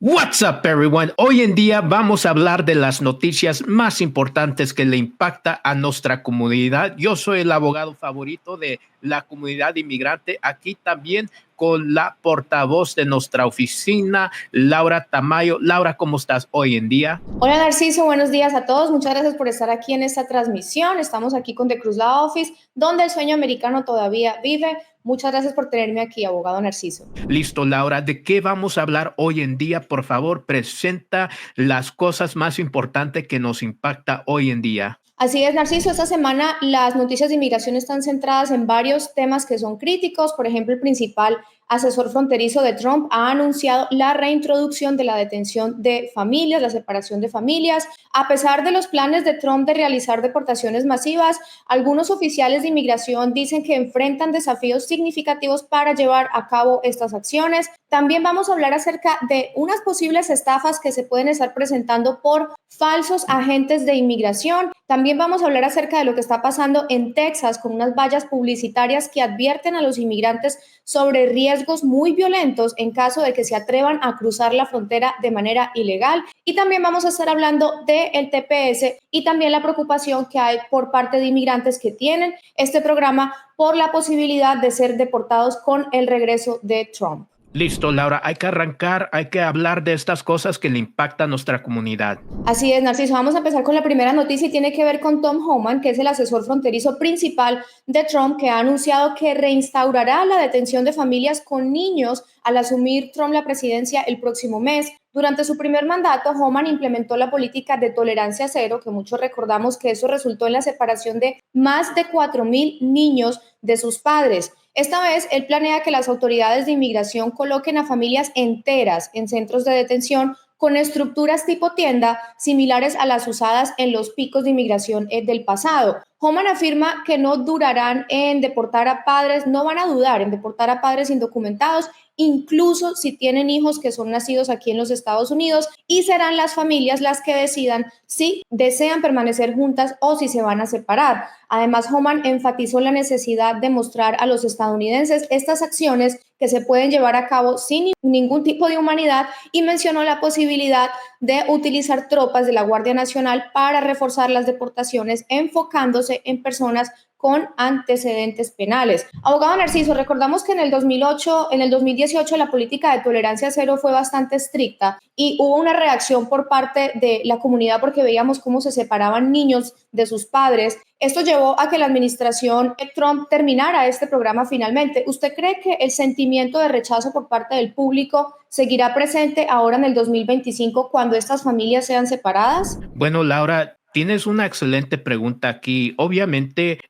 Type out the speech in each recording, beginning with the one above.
What's up, everyone? Hoy en día vamos a hablar de las noticias más importantes que le impacta a nuestra comunidad. Yo soy el abogado favorito de la comunidad inmigrante, aquí también con la portavoz de nuestra oficina, Laura Tamayo. Laura, ¿cómo estás hoy en día? Hola Narciso, buenos días a todos. Muchas gracias por estar aquí en esta transmisión. Estamos aquí con The Cruz Law Office, donde el sueño americano todavía vive. Muchas gracias por tenerme aquí, abogado Narciso. Listo, Laura. ¿De qué vamos a hablar hoy en día? Por favor, presenta las cosas más importantes que nos impacta hoy en día. Así es, Narciso. Esta semana las noticias de inmigración están centradas en varios temas que son críticos. Por ejemplo, el principal asesor fronterizo de Trump ha anunciado la reintroducción de la detención de familias, la separación de familias. A pesar de los planes de Trump de realizar deportaciones masivas, algunos oficiales de inmigración dicen que enfrentan desafíos significativos para llevar a cabo estas acciones. También vamos a hablar acerca de unas posibles estafas que se pueden estar presentando por falsos agentes de inmigración. También vamos a hablar acerca de lo que está pasando en Texas con unas vallas publicitarias que advierten a los inmigrantes sobre riesgos muy violentos en caso de que se atrevan a cruzar la frontera de manera ilegal. Y también vamos a estar hablando del TPS y también la preocupación que hay por parte de inmigrantes que tienen este programa por la posibilidad de ser deportados con el regreso de Trump. Listo, Laura, hay que arrancar, hay que hablar de estas cosas que le impactan a nuestra comunidad. Así es, Narciso. Vamos a empezar con la primera noticia y tiene que ver con Tom Homan, que es el asesor fronterizo principal de Trump, que ha anunciado que reinstaurará la detención de familias con niños al asumir Trump la presidencia el próximo mes. Durante su primer mandato, Homan implementó la política de tolerancia cero, que muchos recordamos que eso resultó en la separación de más de 4,000 niños de sus padres. Esta vez, él planea que las autoridades de inmigración coloquen a familias enteras en centros de detención con estructuras tipo tienda similares a las usadas en los picos de inmigración del pasado. Homan afirma que no durarán en deportar a padres, no van a dudar en deportar a padres indocumentados, incluso si tienen hijos que son nacidos aquí en los Estados Unidos, y serán las familias las que decidan si desean permanecer juntas o si se van a separar. Además, Homan enfatizó la necesidad de mostrar a los estadounidenses estas acciones que se pueden llevar a cabo sin ningún tipo de humanidad y mencionó la posibilidad de utilizar tropas de la Guardia Nacional para reforzar las deportaciones, enfocándose en personas con antecedentes penales. Abogado Narciso, recordamos que en el 2018 la política de tolerancia cero fue bastante estricta y hubo una reacción por parte de la comunidad porque veíamos cómo se separaban niños de sus padres. Esto llevó a que la administración Trump terminara este programa finalmente. ¿Usted cree que el sentimiento de rechazo por parte del público seguirá presente ahora en el 2025 cuando estas familias sean separadas? Bueno, Laura, tienes una excelente pregunta aquí. Obviamente,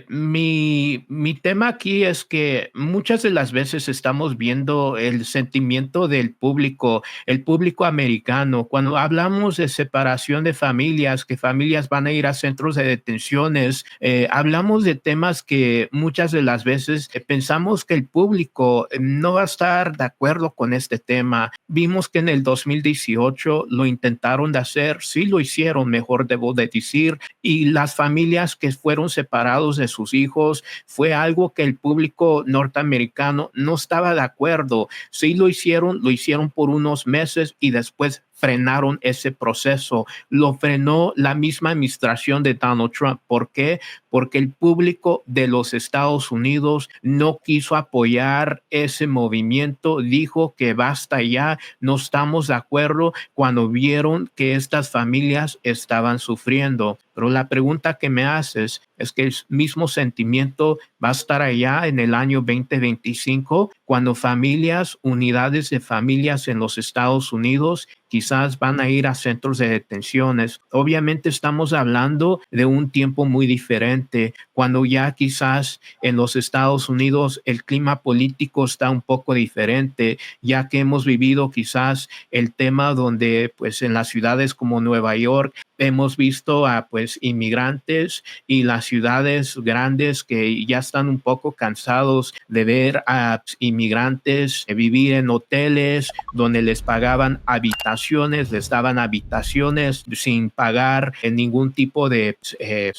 mi tema aquí es que muchas de las veces estamos viendo el sentimiento del público, el público americano. Cuando hablamos de separación de familias, que familias van a ir a centros de detenciones, hablamos de temas que muchas de las veces pensamos que el público no va a estar de acuerdo con este tema. Vimos que en el 2018 lo intentaron de hacer, sí lo hicieron, mejor debo de decir, y las familias que fueron separados de sus hijos fue algo que el público norteamericano no estaba de acuerdo. Sí lo hicieron por unos meses y después frenaron ese proceso. Lo frenó la misma administración de Donald Trump. ¿Por qué? Porque el público de los Estados Unidos no quiso apoyar ese movimiento, dijo que basta ya, no estamos de acuerdo cuando vieron que estas familias estaban sufriendo. Pero la pregunta que me haces es que el mismo sentimiento va a estar allá en el año 2025 cuando familias, unidades de familias en los Estados Unidos quizás van a ir a centros de detenciones. Obviamente estamos hablando de un tiempo muy diferente, cuando ya quizás en los Estados Unidos el clima político está un poco diferente, ya que hemos vivido quizás el tema donde pues en las ciudades como Nueva York hemos visto a pues pues inmigrantes y las ciudades grandes que ya están un poco cansados de ver a inmigrantes vivir en hoteles donde les pagaban habitaciones, les daban habitaciones sin pagar ningún tipo de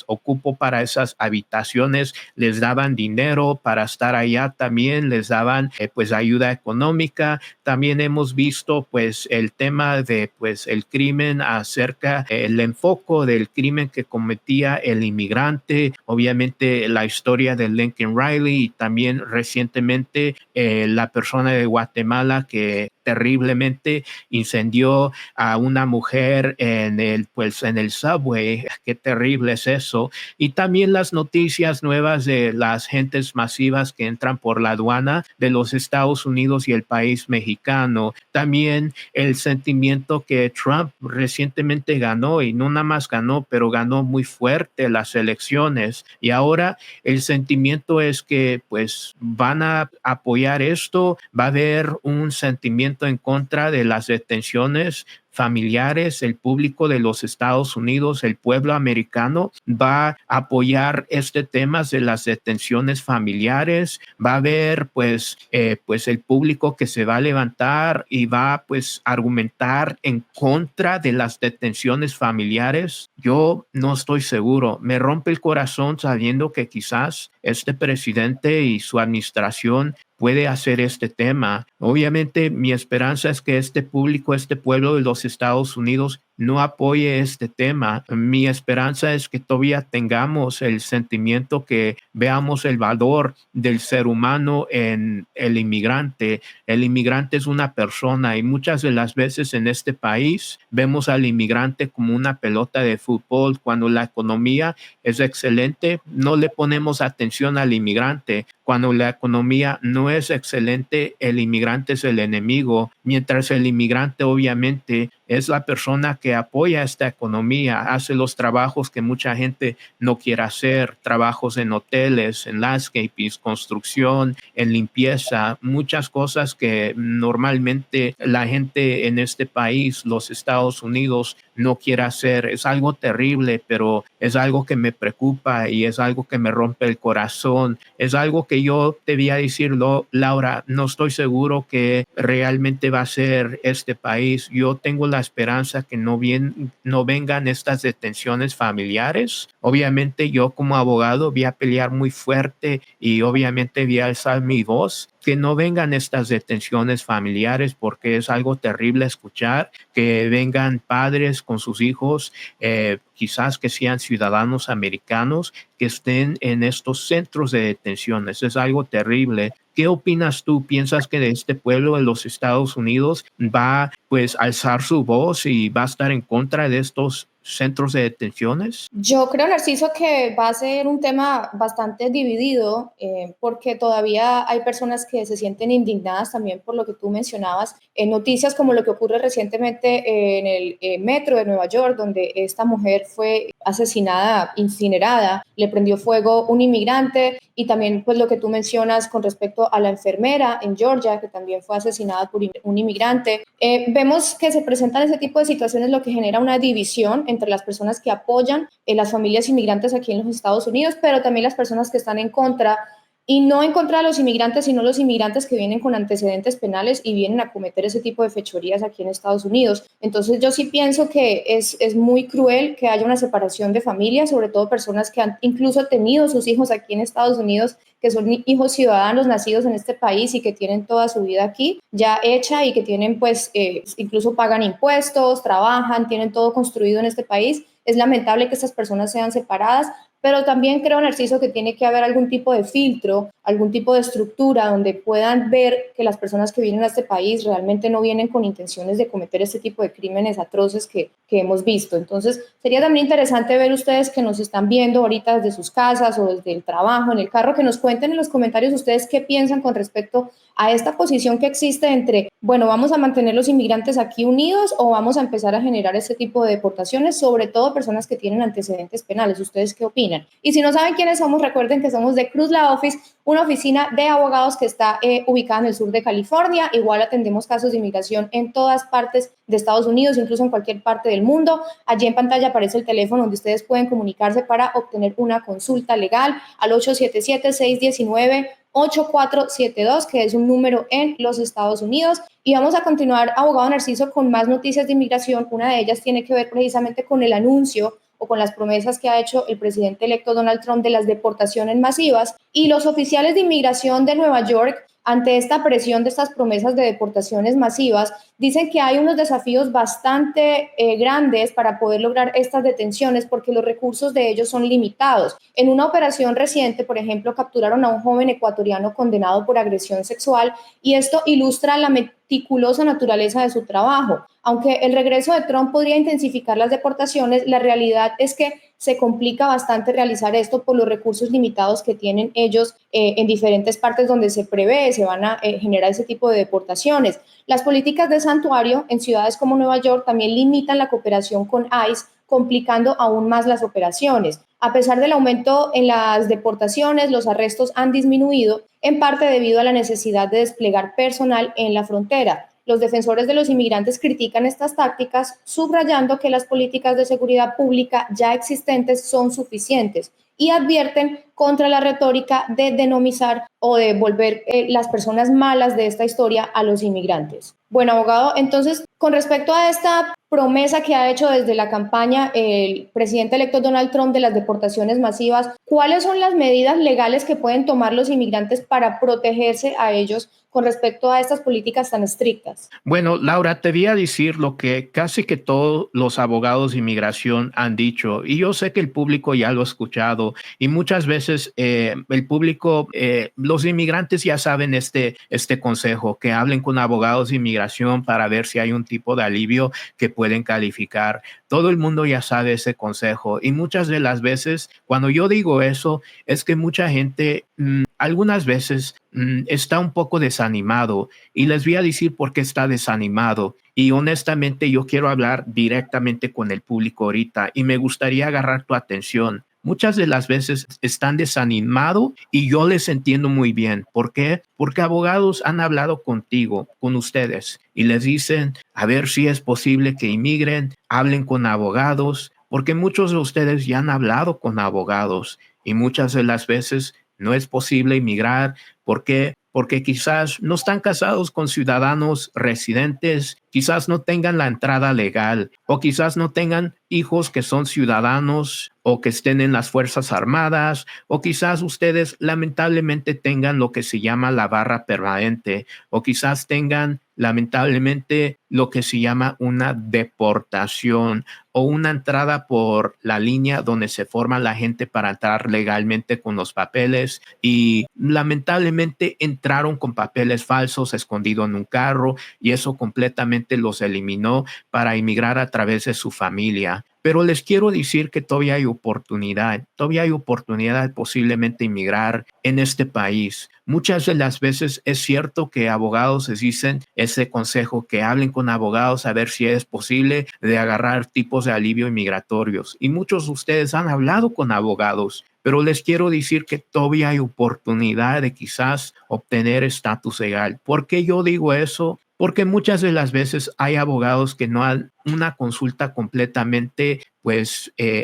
ocupo para esas habitaciones, les daban dinero para estar allá también, les daban pues ayuda económica. También hemos visto pues el tema de pues el crimen acerca, el enfoque del crimen que cometía el inmigrante, obviamente la historia de Lincoln Riley y también recientemente la persona de Guatemala que terriblemente incendió a una mujer en el subway. Qué terrible es eso. Y también las noticias nuevas de las gentes masivas que entran por la aduana de los Estados Unidos y el país mexicano. También el sentimiento que Trump recientemente ganó, y no nada más ganó, pero ganó muy fuerte las elecciones. Y ahora el sentimiento es que pues van a apoyar esto, va a haber un sentimiento en contra de las detenciones familiares. El público de los Estados Unidos, el pueblo americano, va a apoyar este tema de las detenciones familiares. Va a haber pues el público que se va a levantar y va pues argumentar en contra de las detenciones familiares. Yo no estoy seguro. Me rompe el corazón sabiendo que quizás este presidente y su administración puede hacer este tema. Obviamente, mi esperanza es que este público, este pueblo de los Estados Unidos no apoye este tema. Mi esperanza es que todavía tengamos el sentimiento, que veamos el valor del ser humano en el inmigrante. El inmigrante es una persona y muchas de las veces en este país vemos al inmigrante como una pelota de fútbol. Cuando la economía es excelente, no le ponemos atención al inmigrante. Cuando la economía no es excelente, el inmigrante es el enemigo, mientras el inmigrante obviamente es la persona que apoya esta economía, hace los trabajos que mucha gente no quiere hacer, trabajos en hoteles, en landscaping, construcción, en limpieza, muchas cosas que normalmente la gente en este país, los Estados Unidos, no quiere hacer. Es algo terrible, pero es algo que me preocupa y es algo que me rompe el corazón. Es algo que yo debía decirlo, Laura, no estoy seguro que realmente va a ser este país. Yo tengo la esperanza que no vengan estas detenciones familiares. Obviamente yo como abogado voy a pelear muy fuerte y obviamente voy a alzar mi voz, que no vengan estas detenciones familiares, porque es algo terrible escuchar que vengan padres con sus hijos, quizás que sean ciudadanos americanos, que estén en estos centros de detenciones. Es algo terrible. ¿Qué opinas tú? ¿Piensas que este pueblo de los Estados Unidos va pues a alzar su voz y va a estar en contra de estos centros de detenciones? Yo creo, Narciso, que va a ser un tema bastante dividido, porque todavía hay personas que se sienten indignadas también por lo que tú mencionabas, en noticias como lo que ocurre recientemente en el metro de Nueva York, donde esta mujer fue asesinada, incinerada, le prendió fuego un inmigrante, y también pues lo que tú mencionas con respecto a la enfermera en Georgia, que también fue asesinada por un inmigrante. Vemos que se presentan ese tipo de situaciones, lo que genera una división entre las personas que apoyan las familias inmigrantes aquí en los Estados Unidos, pero también las personas que están en contra, y no en contra de los inmigrantes, sino los inmigrantes que vienen con antecedentes penales y vienen a cometer ese tipo de fechorías aquí en Estados Unidos. Entonces yo sí pienso que es muy cruel que haya una separación de familias, sobre todo personas que han incluso tenido sus hijos aquí en Estados Unidos, que son hijos ciudadanos nacidos en este país y que tienen toda su vida aquí ya hecha, y que tienen pues incluso pagan impuestos, trabajan, tienen todo construido en este país. Es lamentable que estas personas sean separadas, pero también creo, Narciso, que tiene que haber algún tipo de filtro, algún tipo de estructura donde puedan ver que las personas que vienen a este país realmente no vienen con intenciones de cometer este tipo de crímenes atroces que hemos visto. Entonces, sería también interesante ver ustedes que nos están viendo ahorita desde sus casas o desde el trabajo, en el carro, que nos cuenten en los comentarios ustedes qué piensan con respecto a esta posición que existe entre, bueno, vamos a mantener los inmigrantes aquí unidos o vamos a empezar a generar este tipo de deportaciones, sobre todo personas que tienen antecedentes penales? ¿Ustedes qué opinan? Y si no saben quiénes somos, recuerden que somos de Cruz La Office, una oficina de abogados que está ubicada en el sur de California. Igual atendemos casos de inmigración en todas partes de Estados Unidos, incluso en cualquier parte del mundo. Allí en pantalla aparece el teléfono donde ustedes pueden comunicarse para obtener una consulta legal al 877-619-8472, que es un número en los Estados Unidos. Y vamos a continuar, abogado Narciso, con más noticias de inmigración. Una de ellas tiene que ver precisamente con el anuncio o con las promesas que ha hecho el presidente electo Donald Trump de las deportaciones masivas, y los oficiales de inmigración de Nueva York, ante esta presión de estas promesas de deportaciones masivas, dicen que hay unos desafíos bastante grandes para poder lograr estas detenciones porque los recursos de ellos son limitados. En una operación reciente, por ejemplo, capturaron a un joven ecuatoriano condenado por agresión sexual, y esto ilustra la meticulosa naturaleza de su trabajo. Aunque el regreso de Trump podría intensificar las deportaciones, la realidad es que se complica bastante realizar esto por los recursos limitados que tienen ellos en diferentes partes donde se prevé, se van a generar ese tipo de deportaciones. Las políticas de santuario en ciudades como Nueva York también limitan la cooperación con ICE, complicando aún más las operaciones. A pesar del aumento en las deportaciones, los arrestos han disminuido, en parte debido a la necesidad de desplegar personal en la frontera. Los defensores de los inmigrantes critican estas tácticas, subrayando que las políticas de seguridad pública ya existentes son suficientes, y advierten contra la retórica de demonizar o de volver las personas malas de esta historia a los inmigrantes. Bueno, abogado, entonces, con respecto a esta promesa que ha hecho desde la campaña el presidente electo Donald Trump de las deportaciones masivas, ¿cuáles son las medidas legales que pueden tomar los inmigrantes para protegerse a ellos con respecto a estas políticas tan estrictas? Bueno, Laura, te voy a decir lo que casi que todos los abogados de inmigración han dicho, y yo sé que el público ya lo ha escuchado, y muchas veces el público, los inmigrantes ya saben este consejo, que hablen con abogados de inmigración para ver si hay un tipo de alivio que pueden calificar. Todo el mundo ya sabe ese consejo, y muchas de las veces cuando yo digo eso es que mucha gente algunas veces está un poco desanimado, y les voy a decir por qué está desanimado. Y honestamente yo quiero hablar directamente con el público ahorita y me gustaría agarrar tu atención. Muchas de las veces están desanimados y yo les entiendo muy bien. ¿Por qué? Porque abogados han hablado contigo, con ustedes, y les dicen a ver si es posible que inmigren, hablen con abogados, porque muchos de ustedes ya han hablado con abogados y muchas de las veces no es posible inmigrar. ¿Por qué? Porque quizás no están casados con ciudadanos residentes, quizás no tengan la entrada legal, o quizás no tengan hijos que son ciudadanos o que estén en las Fuerzas Armadas, o quizás ustedes lamentablemente tengan lo que se llama la barra permanente, o quizás tengan lamentablemente lo que se llama una deportación o una entrada por la línea donde se forma la gente para entrar legalmente con los papeles, y lamentablemente entraron con papeles falsos escondidos en un carro, y eso completamente los eliminó para inmigrar a través de su familia. Pero les quiero decir que todavía hay oportunidad de posiblemente inmigrar en este país. Muchas de las veces es cierto que abogados les dicen ese consejo, que hablen con abogados a ver si es posible de agarrar tipos de alivio inmigratorios. Y muchos de ustedes han hablado con abogados, pero les quiero decir que todavía hay oportunidad de quizás obtener estatus legal. ¿Por qué yo digo eso? Porque muchas de las veces hay abogados que no han una consulta completamente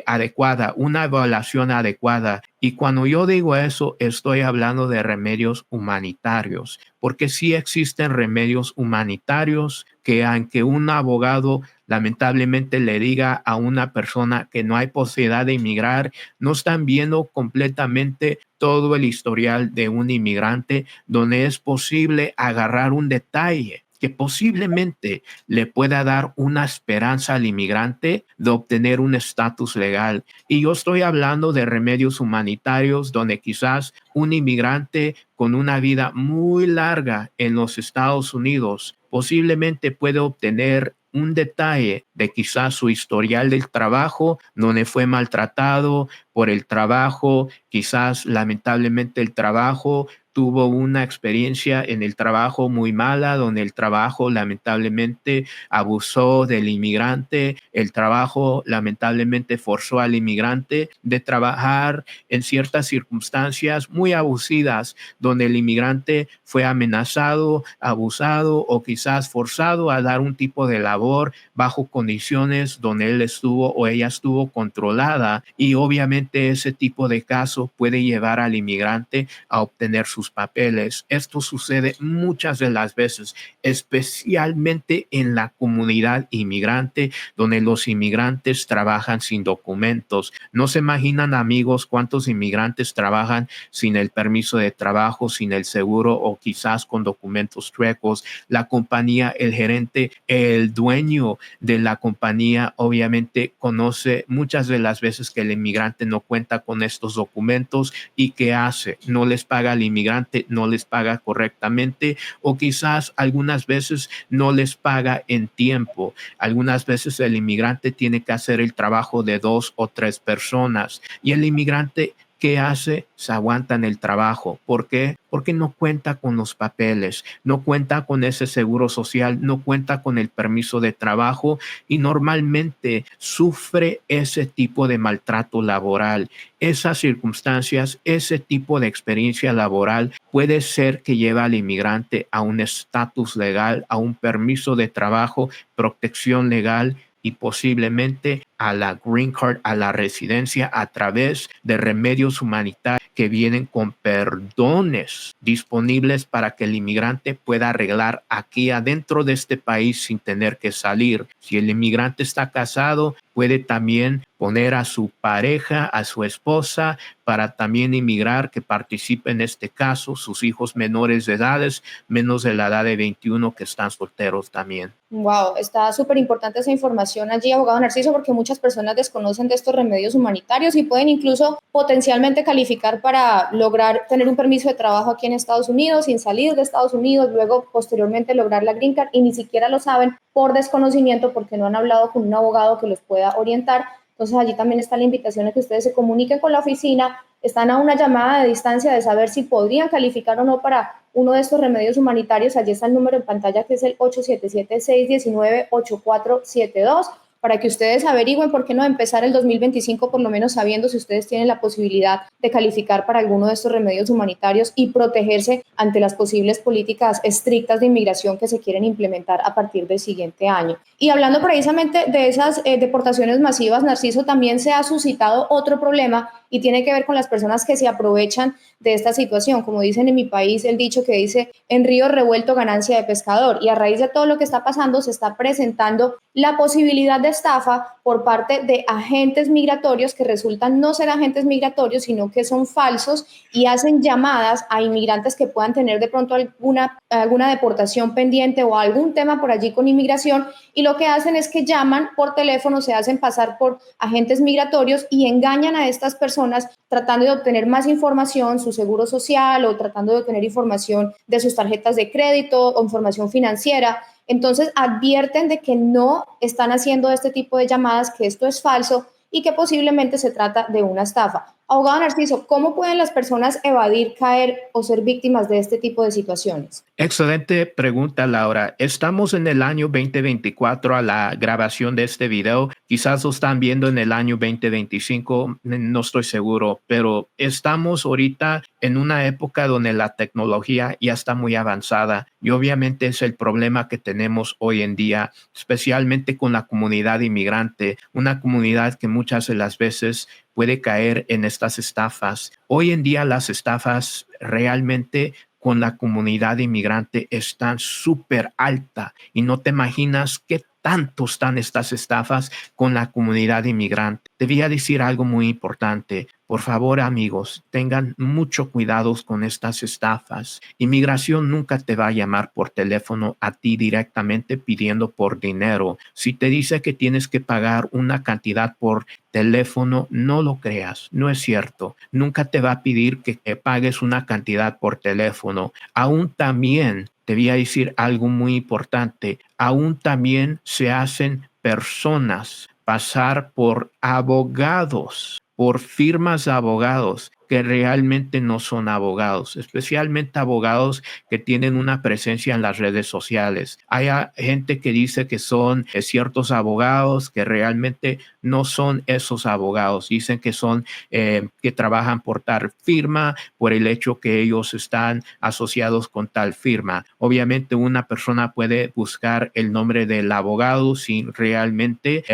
adecuada, una evaluación adecuada. Y cuando yo digo eso, estoy hablando de remedios humanitarios, porque sí existen remedios humanitarios que aunque un abogado lamentablemente le diga a una persona que no hay posibilidad de inmigrar, no están viendo completamente todo el historial de un inmigrante, donde es posible agarrar un detalle que posiblemente le pueda dar una esperanza al inmigrante de obtener un estatus legal. Y yo estoy hablando de remedios humanitarios donde quizás un inmigrante con una vida muy larga en los Estados Unidos posiblemente puede obtener un detalle de quizás su historial del trabajo, donde fue maltratado por el trabajo, quizás lamentablemente el trabajo tuvo una experiencia en el trabajo muy mala, donde el trabajo lamentablemente abusó del inmigrante, el trabajo lamentablemente forzó al inmigrante de trabajar en ciertas circunstancias muy abusivas, donde el inmigrante fue amenazado, abusado o quizás forzado a dar un tipo de labor bajo condiciones donde él estuvo o ella estuvo controlada, y obviamente ese tipo de caso puede llevar al inmigrante a obtener sus papeles. Esto sucede muchas de las veces, especialmente en la comunidad inmigrante, donde los inmigrantes trabajan sin documentos. No se imaginan, amigos, cuántos inmigrantes trabajan sin el permiso de trabajo, sin el seguro o quizás con documentos chuecos. La compañía, el gerente, el dueño de la compañía obviamente conoce muchas de las veces que el inmigrante no cuenta con estos documentos, y ¿qué hace? No les paga al inmigrante, no les paga correctamente, o quizás algunas veces no les paga en tiempo. Algunas veces el inmigrante tiene que hacer el trabajo de 2 o 3 personas, y el inmigrante, ¿qué hace? Se aguanta en el trabajo. ¿Por qué? Porque no cuenta con los papeles, no cuenta con ese seguro social, no cuenta con el permiso de trabajo, y normalmente sufre ese tipo de maltrato laboral. Esas circunstancias, ese tipo de experiencia laboral puede ser que lleve al inmigrante a un estatus legal, a un permiso de trabajo, protección legal, y posiblemente a la green card, a la residencia, a través de remedios humanitarios que vienen con perdones disponibles para que el inmigrante pueda arreglar aquí adentro de este país sin tener que salir. Si el inmigrante está casado, puede también poner a su pareja, a su esposa, para también inmigrar, que participe en este caso, sus hijos menores de edades, menos de la edad de 21, que están solteros también. Wow, está súper importante esa información allí, abogado Narciso, porque muchas personas desconocen de estos remedios humanitarios y pueden incluso potencialmente calificar para lograr tener un permiso de trabajo aquí en Estados Unidos, sin salir de Estados Unidos, luego posteriormente lograr la green card, y ni siquiera lo saben por desconocimiento, porque no han hablado con un abogado que los pueda orientar. Entonces allí también está la invitación a que ustedes se comuniquen con la oficina. Están a una llamada de distancia de saber si podrían calificar o no para uno de estos remedios humanitarios. Allí está el número en pantalla, que es el 877-619-8472, para que ustedes averigüen por qué no empezar el 2025 por lo menos sabiendo si ustedes tienen la posibilidad de calificar para alguno de estos remedios humanitarios y protegerse ante las posibles políticas estrictas de inmigración que se quieren implementar a partir del siguiente año. Y hablando precisamente de esas deportaciones masivas, Narciso, también se ha suscitado otro problema, y tiene que ver con las personas que se aprovechan de esta situación. Como dicen en mi país, el dicho que dice: en río revuelto ganancia de pescador. Y a raíz de todo lo que está pasando, se está presentando la posibilidad de estafa por parte de agentes migratorios que resultan no ser agentes migratorios, sino que son falsos y hacen llamadas a inmigrantes que puedan tener de pronto alguna deportación pendiente o algún tema por allí con inmigración, y lo que hacen es que llaman por teléfono, se hacen pasar por agentes migratorios y engañan a estas personas tratando de obtener más información, su seguro social, o tratando de obtener información de sus tarjetas de crédito o información financiera. Entonces advierten de que no están haciendo este tipo de llamadas, que esto es falso y que posiblemente se trata de una estafa. Abogado Narciso, ¿cómo pueden las personas evadir, caer o ser víctimas de este tipo de situaciones? Excelente pregunta, Laura. Estamos en el año 2024 a la grabación de este video. Quizás lo están viendo en el año 2025, no estoy seguro, pero estamos ahorita en una época donde la tecnología ya está muy avanzada, y obviamente es el problema que tenemos hoy en día, especialmente con la comunidad inmigrante, una comunidad que muchas de las veces puede caer en estas estafas. Hoy en día las estafas realmente con la comunidad inmigrante están súper alta, y no te imaginas qué tanto están estas estafas con la comunidad inmigrante. Debía decir algo muy importante. Por favor, amigos, tengan mucho cuidado con estas estafas. Inmigración nunca te va a llamar por teléfono a ti directamente pidiendo por dinero. Si te dice que tienes que pagar una cantidad por teléfono, no lo creas, no es cierto. Nunca te va a pedir que pagues una cantidad por teléfono. Aún también te voy a decir algo muy importante. Aún también se hacen personas pasar por abogados, por firmas de abogados, que realmente no son abogados, especialmente abogados que tienen una presencia en las redes sociales. Hay gente que dice que son ciertos abogados que realmente no son esos abogados. Dicen que son que trabajan por tal firma, por el hecho que ellos están asociados con tal firma. Obviamente una persona puede buscar el nombre del abogado sin realmente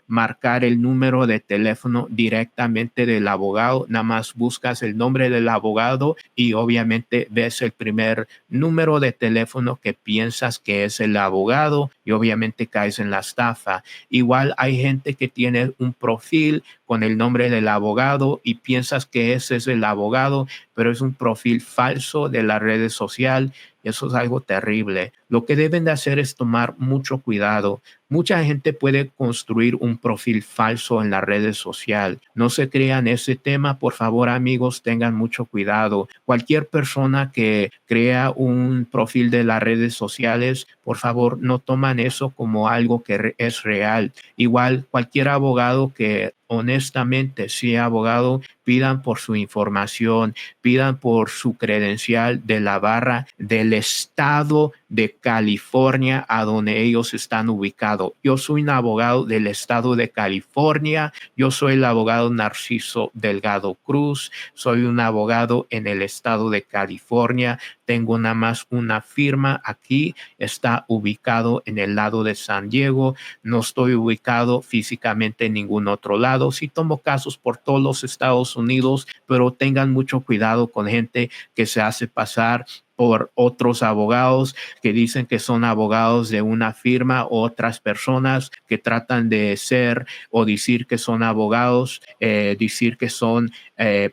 marcar el número de teléfono directamente del abogado. Nada más buscas el nombre del abogado y obviamente ves el primer número de teléfono que piensas que es el abogado y obviamente caes en la estafa. Igual hay gente que tiene un perfil con el nombre del abogado y piensas que ese es el abogado, pero es un perfil falso de las redes sociales. Eso es algo terrible. Lo que deben de hacer es tomar mucho cuidado. Mucha gente puede construir un perfil falso en las redes sociales. No se crean ese tema, por favor, amigos, tengan mucho cuidado. Cualquier persona que crea un perfil de las redes sociales, por favor, no toman eso como algo que es real. Igual, cualquier abogado que honestamente sea abogado, pidan por su información, pidan por su credencial de la barra del estado de California a donde ellos están ubicados. Yo soy un abogado del estado de California, yo soy el abogado Narciso Delgado Cruz, soy un abogado en el estado de California, tengo nada más una firma aquí, está ubicado en el lado de San Diego, no estoy ubicado físicamente en ningún otro lado. Sí tomo casos por todos los Estados Unidos, pero tengan mucho cuidado con gente que se hace pasar por otros abogados que dicen que son abogados de una firma, otras personas que tratan de ser o decir que son abogados, decir que son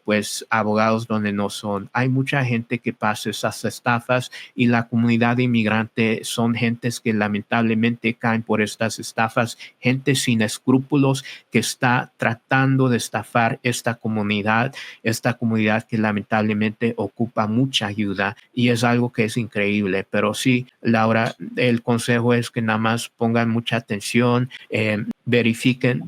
pues abogados donde no son. Hay mucha gente que pasa esas estafas y la comunidad inmigrante son gentes que lamentablemente caen por estas estafas, gente sin escrúpulos que está tratando de estafar esta comunidad que lamentablemente ocupa mucha ayuda y es algo que es increíble. Pero sí, Laura, el consejo es que nada más pongan mucha atención, verifiquen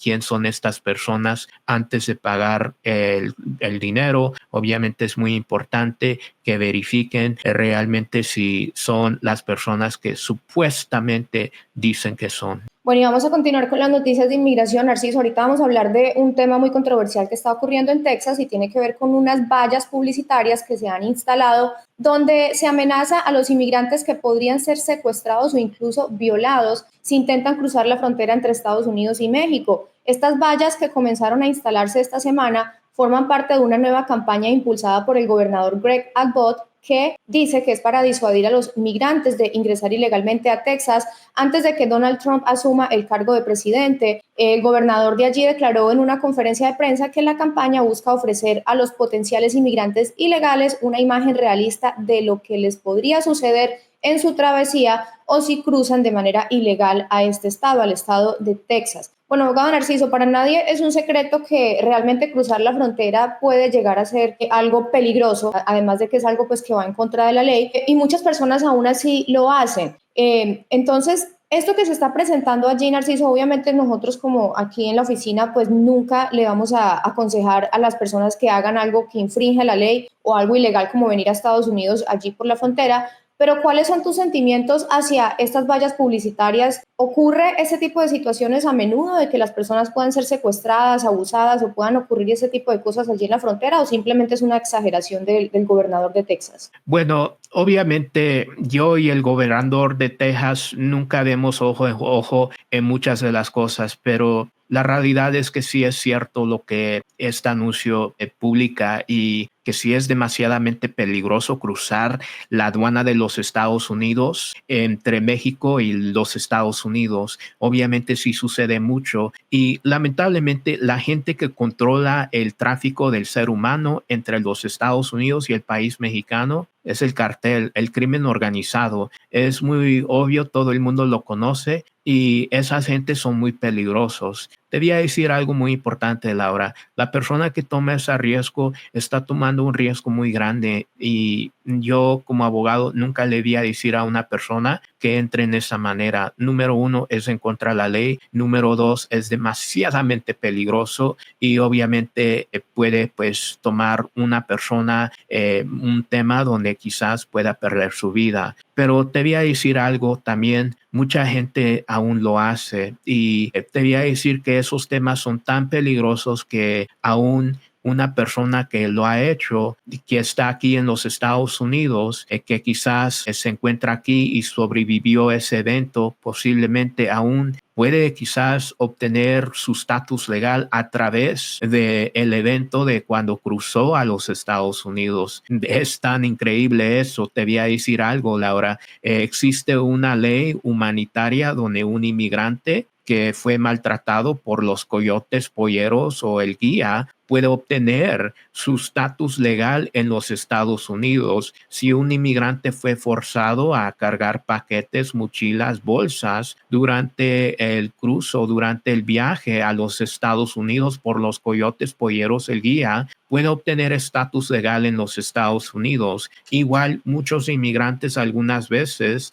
quién son estas personas antes de pagar el dinero. Obviamente es muy importante que verifiquen realmente si son las personas que supuestamente dicen que son. Bueno, y vamos a continuar con las noticias de inmigración, Narciso. Ahorita vamos a hablar de un tema muy controversial que está ocurriendo en Texas y tiene que ver con unas vallas publicitarias que se han instalado donde se amenaza a los inmigrantes que podrían ser secuestrados o incluso violados si intentan cruzar la frontera entre Estados Unidos y México. Estas vallas que comenzaron a instalarse esta semana forman parte de una nueva campaña impulsada por el gobernador Greg Abbott, que dice que es para disuadir a los migrantes de ingresar ilegalmente a Texas antes de que Donald Trump asuma el cargo de presidente. El gobernador de allí declaró en una conferencia de prensa que la campaña busca ofrecer a los potenciales inmigrantes ilegales una imagen realista de lo que les podría suceder en su travesía o si cruzan de manera ilegal a este estado, al estado de Texas. Bueno, abogado Narciso, para nadie es un secreto que realmente cruzar la frontera puede llegar a ser algo peligroso, además de que es algo pues que va en contra de la ley y muchas personas aún así lo hacen. Entonces, esto que se está presentando allí, Narciso, obviamente nosotros como aquí en la oficina pues nunca le vamos a aconsejar a las personas que hagan algo que infringe la ley o algo ilegal como venir a Estados Unidos allí por la frontera. Pero ¿cuáles son tus sentimientos hacia estas vallas publicitarias? ¿Ocurre ese tipo de situaciones a menudo de que las personas puedan ser secuestradas, abusadas o puedan ocurrir ese tipo de cosas allí en la frontera o simplemente es una exageración del gobernador de Texas? Bueno, obviamente yo y el gobernador de Texas nunca vemos ojo en ojo en muchas de las cosas, pero la realidad es que sí es cierto lo que este anuncio publica y que sí es demasiadamente peligroso cruzar la aduana de los Estados Unidos entre México y los Estados Unidos. Obviamente sí sucede mucho y lamentablemente la gente que controla el tráfico del ser humano entre los Estados Unidos y el país mexicano es el cartel, el crimen organizado. Es muy obvio, todo el mundo lo conoce y esas gentes son muy peligrosos. Te voy a decir algo muy importante, Laura. La persona que toma ese riesgo está tomando un riesgo muy grande y yo como abogado nunca le voy a decir a una persona que entre en esa manera. Número uno, es en contra de la ley. Número dos, es demasiadamente peligroso y obviamente puede pues tomar una persona un tema donde quizás pueda perder su vida. Pero te voy a decir algo también, mucha gente aún lo hace y te voy a decir que esos temas son tan peligrosos que aún una persona que lo ha hecho, que está aquí en los Estados Unidos, que quizás se encuentra aquí y sobrevivió ese evento, posiblemente aún puede quizás obtener su estatus legal a través del evento de cuando cruzó a los Estados Unidos. Es tan increíble eso. Te voy a decir algo, Laura. Existe una ley humanitaria donde un inmigrante que fue maltratado por los coyotes polleros o el guía puede obtener su estatus legal en los Estados Unidos. Si un inmigrante fue forzado a cargar paquetes, mochilas, bolsas durante el cruzo, durante el viaje a los Estados Unidos por los coyotes polleros, el guía puede obtener estatus legal en los Estados Unidos. Igual muchos inmigrantes algunas veces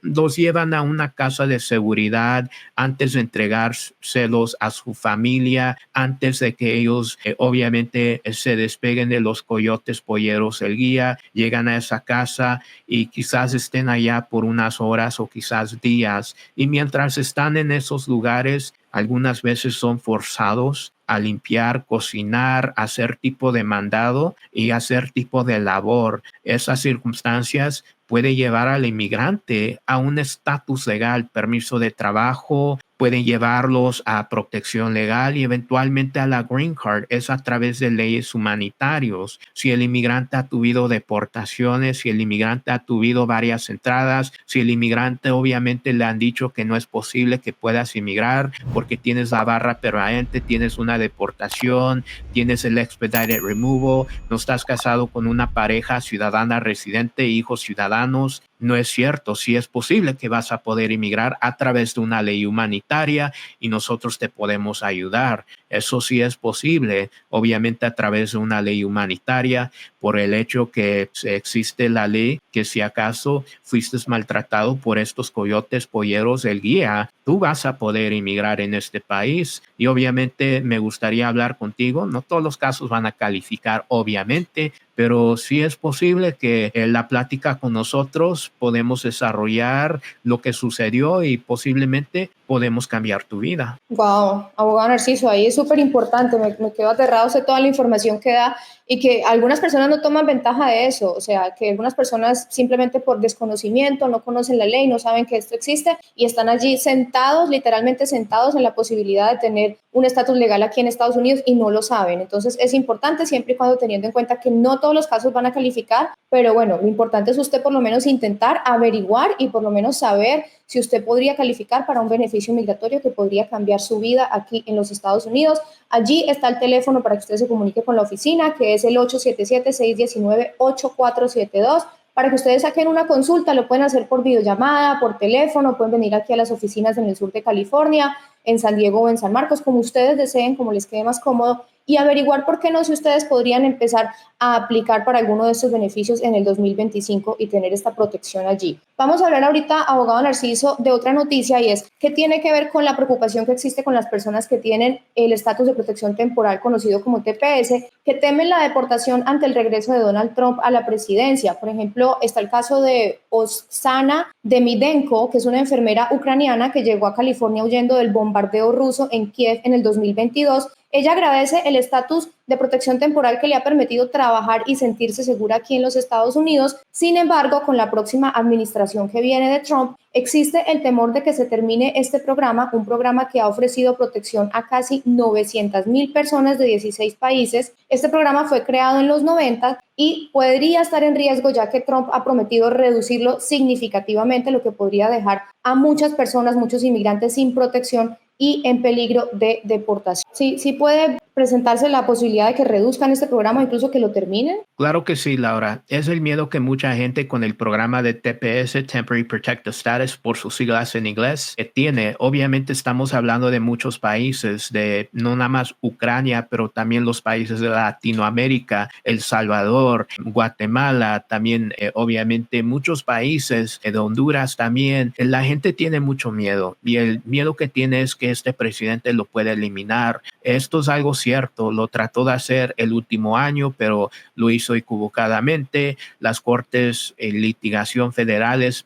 los llevan a una casa de seguridad antes de entregárselos a su familia, antes de que ellos obviamente se despeguen de los coyotes polleros, el guía, llegan a esa casa y quizás estén allá por unas horas o quizás días. Y mientras están en esos lugares, algunas veces son forzados a limpiar, cocinar, hacer tipo de mandado y hacer tipo de labor. Esas circunstancias puede llevar al inmigrante a un estatus legal, permiso de trabajo, pueden llevarlos a protección legal y eventualmente a la green card. Es a través de leyes humanitarias. Si el inmigrante ha tenido deportaciones, si el inmigrante ha tenido varias entradas, si el inmigrante obviamente le han dicho que no es posible que puedas inmigrar porque tienes la barra permanente, tienes una deportación, tienes el expedited removal, no estás casado con una pareja ciudadana residente, hijos ciudadanos. No es cierto, sí es posible que vas a poder inmigrar a través de una ley humanitaria y nosotros te podemos ayudar. Eso sí es posible, obviamente a través de una ley humanitaria, por el hecho que existe la ley que si acaso fuiste maltratado por estos coyotes polleros del guía, tú vas a poder inmigrar en este país. Y obviamente me gustaría hablar contigo. No todos los casos van a calificar, obviamente, pero sí es posible que en la plática con nosotros podemos desarrollar lo que sucedió y posiblemente podemos cambiar tu vida. Wow, abogado Narciso, ahí es súper importante, me quedo aterrado de toda la información que da y que algunas personas no toman ventaja de eso, o sea, que algunas personas simplemente por desconocimiento no conocen la ley, no saben que esto existe y están allí sentados, literalmente sentados en la posibilidad de tener un estatus legal aquí en Estados Unidos y no lo saben. Entonces es importante siempre y cuando teniendo en cuenta que no todos los casos van a calificar, pero bueno, lo importante es usted por lo menos intentar averiguar y por lo menos saber si usted podría calificar para un beneficio migratorio que podría cambiar su vida aquí en los Estados Unidos. Allí está el teléfono para que usted se comunique con la oficina, que es el 877-619-8472. Para que ustedes saquen una consulta, lo pueden hacer por videollamada, por teléfono, pueden venir aquí a las oficinas en el sur de California, en San Diego o en San Marcos, como ustedes deseen, como les quede más cómodo, y averiguar por qué no, si ustedes podrían empezar a aplicar para alguno de estos beneficios en el 2025 y tener esta protección allí. Vamos a hablar ahorita, abogado Narciso, de otra noticia y es que tiene que ver con la preocupación que existe con las personas que tienen el estatus de protección temporal conocido como TPS, que temen la deportación ante el regreso de Donald Trump a la presidencia. Por ejemplo, está el caso de Oksana Demidenko, que es una enfermera ucraniana que llegó a California huyendo del bombardeo ruso en Kiev en el 2022. Ella agradece el estatus de protección temporal que le ha permitido trabajar y sentirse segura aquí en los Estados Unidos. Sin embargo, con la próxima administración que viene de Trump, existe el temor de que se termine este programa, un programa que ha ofrecido protección a casi 900,000 personas de 16 países. Este programa fue creado en los 90 y podría estar en riesgo ya que Trump ha prometido reducirlo significativamente, lo que podría dejar a muchas personas, muchos inmigrantes sin protección y en peligro de deportación. Sí puede presentarse la posibilidad de que reduzcan este programa, incluso que lo terminen. Claro que sí, Laura. Es el miedo que mucha gente con el programa de TPS, Temporary Protected Status, por sus siglas en inglés, tiene. Obviamente estamos hablando de muchos países, de no nada más Ucrania, pero también los países de Latinoamérica, El Salvador, Guatemala, también obviamente muchos países de Honduras también. La gente tiene mucho miedo y el miedo que tiene es que este presidente lo puede eliminar. Esto es algo cierto, lo trató de hacer el último año, pero lo hizo equivocadamente. Las cortes en litigación federales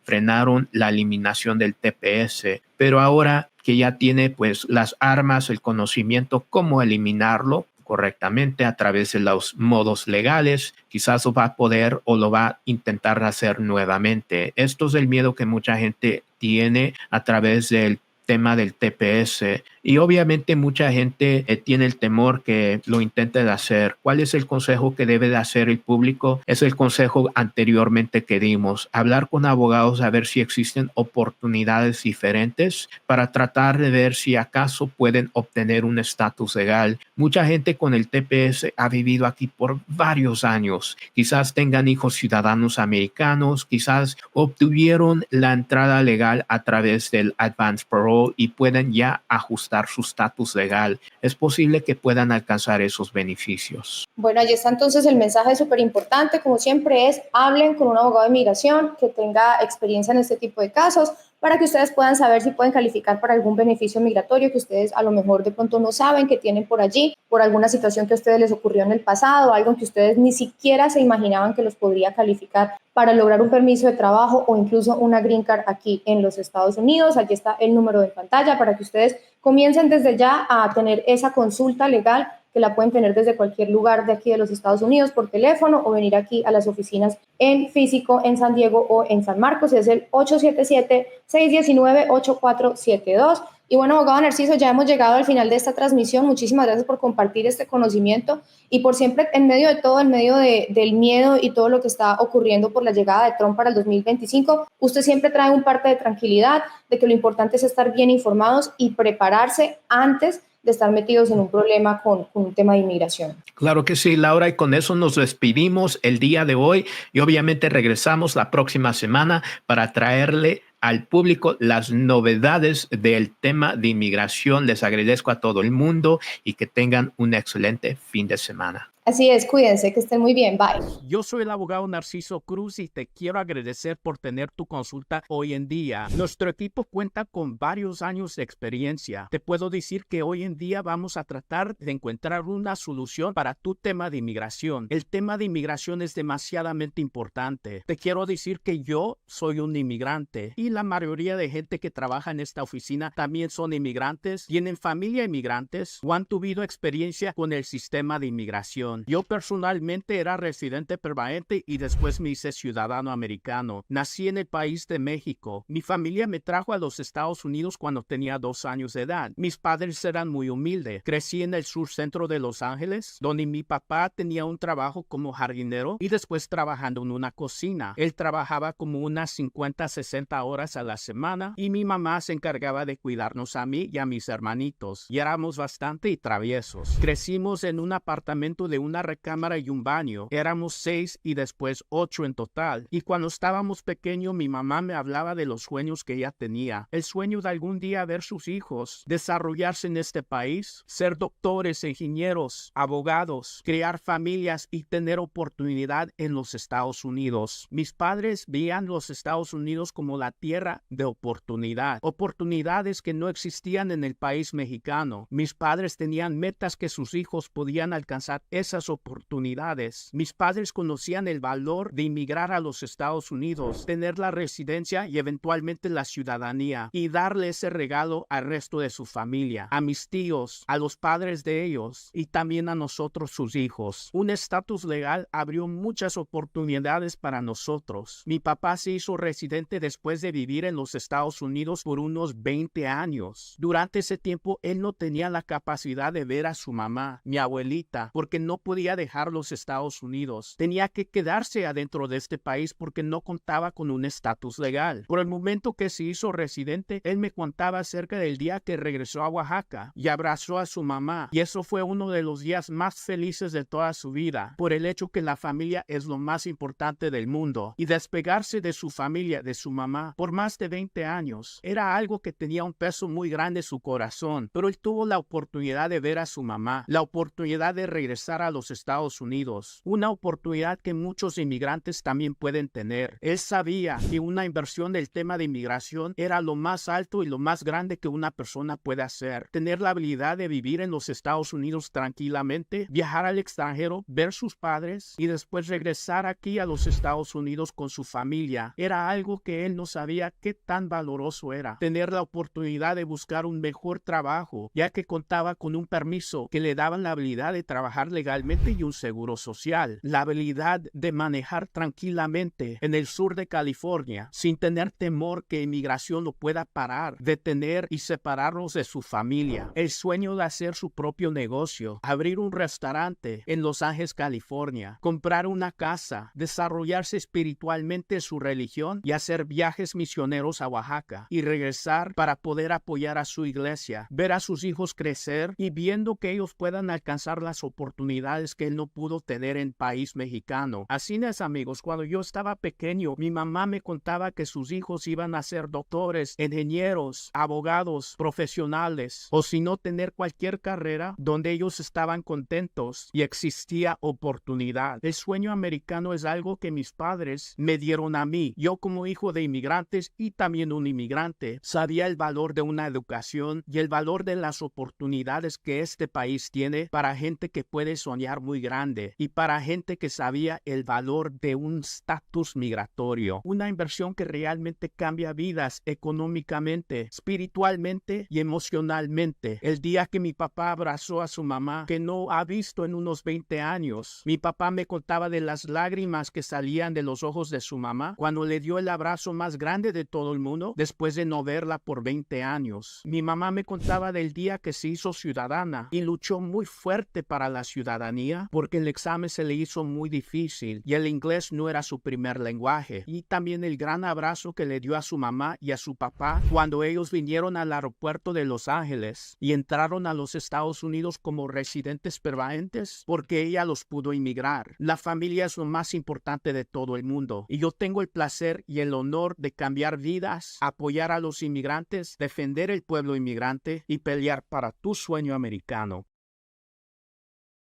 frenaron la eliminación del TPS, pero ahora que ya tiene pues las armas, el conocimiento cómo eliminarlo correctamente a través de los modos legales, quizás lo va a poder o lo va a intentar hacer nuevamente. Esto es el miedo que mucha gente tiene a través del tema del TPS y obviamente mucha gente tiene el temor que lo intenten hacer. ¿Cuál es el consejo que debe de hacer el público? Es el consejo anteriormente que dimos, hablar con abogados a ver si existen oportunidades diferentes para tratar de ver si acaso pueden obtener un estatus legal. Mucha gente con el TPS ha vivido aquí por varios años, quizás tengan hijos ciudadanos americanos, quizás obtuvieron la entrada legal a través del Advance Parole y pueden ya ajustar su estatus legal. Es posible que puedan alcanzar esos beneficios. Bueno, allí está entonces el mensaje súper importante, como siempre es, hablen con un abogado de inmigración que tenga experiencia en este tipo de casos para que ustedes puedan saber si pueden calificar para algún beneficio migratorio que ustedes a lo mejor de pronto no saben que tienen por allí, por alguna situación que a ustedes les ocurrió en el pasado, algo que ustedes ni siquiera se imaginaban que los podría calificar para lograr un permiso de trabajo o incluso una green card aquí en los Estados Unidos. Allí está el número de pantalla para que ustedes comiencen desde ya a tener esa consulta legal que la pueden tener desde cualquier lugar de aquí de los Estados Unidos por teléfono o venir aquí a las oficinas en físico en San Diego o en San Marcos. Es el 877-619-8472. Y bueno, abogado Narciso, ya hemos llegado al final de esta transmisión. Muchísimas gracias por compartir este conocimiento y por siempre, en medio de todo, en medio del miedo y todo lo que está ocurriendo por la llegada de Trump para el 2025, usted siempre trae un parte de tranquilidad, de que lo importante es estar bien informados y prepararse antes de estar metidos en un problema con un tema de inmigración. Claro que sí, Laura, y con eso nos despedimos el día de hoy y obviamente regresamos la próxima semana para traerle al público las novedades del tema de inmigración. Les agradezco a todo el mundo y que tengan un excelente fin de semana. Así es, cuídense, que estén muy bien, bye. Yo soy el abogado Narciso Cruz y te quiero agradecer por tener tu consulta hoy en día. Nuestro equipo cuenta con varios años de experiencia. Te puedo decir que hoy en día vamos a tratar de encontrar una solución para tu tema de inmigración. El tema de inmigración es demasiadamente importante. Te quiero decir que yo soy un inmigrante y la mayoría de gente que trabaja en esta oficina también son inmigrantes, tienen familia inmigrantes o han tenido experiencia con el sistema de inmigración. Yo personalmente era residente permanente y después me hice ciudadano americano. Nací en el país de México. Mi familia me trajo a los Estados Unidos cuando tenía 2 años de edad. Mis padres eran muy humildes. Crecí en el sur centro de Los Ángeles, donde mi papá tenía un trabajo como jardinero y después trabajando en una cocina. Él trabajaba como unas 50, 60 horas a la semana y mi mamá se encargaba de cuidarnos a mí y a mis hermanitos. Y éramos bastante traviesos. Crecimos en un apartamento de una recámara y un baño. Éramos 6 y después 8 en total. Y cuando estábamos pequeños, mi mamá me hablaba de los sueños que ella tenía. El sueño de algún día ver sus hijos desarrollarse en este país, ser doctores, ingenieros, abogados, crear familias y tener oportunidad en los Estados Unidos. Mis padres veían los Estados Unidos como la tierra de oportunidad. Oportunidades que no existían en el país mexicano. Mis padres tenían metas que sus hijos podían alcanzar esas oportunidades. Mis padres conocían el valor de inmigrar a los Estados Unidos, tener la residencia y eventualmente la ciudadanía y darle ese regalo al resto de su familia, a mis tíos, a los padres de ellos y también a nosotros sus hijos. Un estatus legal abrió muchas oportunidades para nosotros. Mi papá se hizo residente después de vivir en los Estados Unidos por unos 20 años. Durante ese tiempo él no tenía la capacidad de ver a su mamá, mi abuelita, porque no no podía dejar los Estados Unidos. Tenía que quedarse adentro de este país porque no contaba con un estatus legal. Por el momento que se hizo residente, él me contaba acerca del día que regresó a Oaxaca y abrazó a su mamá. Y eso fue uno de los días más felices de toda su vida, por el hecho que la familia es lo más importante del mundo. Y despegarse de su familia, de su mamá, por más de 20 años, era algo que tenía un peso muy grande en su corazón. Pero él tuvo la oportunidad de ver a su mamá, la oportunidad de regresar a los Estados Unidos, una oportunidad que muchos inmigrantes también pueden tener. Él sabía que una inversión del tema de inmigración era lo más alto y lo más grande que una persona puede hacer. Tener la habilidad de vivir en los Estados Unidos tranquilamente, viajar al extranjero, ver sus padres y después regresar aquí a los Estados Unidos con su familia. Era algo que él no sabía qué tan valoroso era. Tener la oportunidad de buscar un mejor trabajo, ya que contaba con un permiso que le daban la habilidad de trabajar legalmente y un seguro social. La habilidad de manejar tranquilamente en el sur de California sin tener temor que inmigración lo pueda parar, detener y separarlos de su familia. El sueño de hacer su propio negocio, abrir un restaurante en Los Ángeles, California, comprar una casa, desarrollarse espiritualmente su religión y hacer viajes misioneros a Oaxaca y regresar para poder apoyar a su iglesia, ver a sus hijos crecer y viendo que ellos puedan alcanzar las oportunidades que él no pudo tener en país mexicano. Así es, amigos, cuando yo estaba pequeño, mi mamá me contaba que sus hijos iban a ser doctores, ingenieros, abogados, profesionales, o si no tener cualquier carrera donde ellos estaban contentos y existía oportunidad. El sueño americano es algo que mis padres me dieron a mí. Yo como hijo de inmigrantes y también un inmigrante, sabía el valor de una educación y el valor de las oportunidades que este país tiene para gente que puede soñar muy grande y para gente que sabía el valor de un estatus migratorio. Una inversión que realmente cambia vidas económicamente, espiritualmente y emocionalmente. El día que mi papá abrazó a su mamá, que no ha visto en unos 20 años, mi papá me contaba de las lágrimas que salían de los ojos de su mamá cuando le dio el abrazo más grande de todo el mundo después de no verla por 20 años. Mi mamá me contaba del día que se hizo ciudadana y luchó muy fuerte para la ciudadanía porque el examen se le hizo muy difícil y el inglés no era su primer lenguaje. Y también el gran abrazo que le dio a su mamá y a su papá cuando ellos vinieron al aeropuerto de Los Ángeles y entraron a los Estados Unidos como residentes permanentes porque ella los pudo inmigrar. La familia es lo más importante de todo el mundo y yo tengo el placer y el honor de cambiar vidas, apoyar a los inmigrantes, defender el pueblo inmigrante y pelear para tu sueño americano.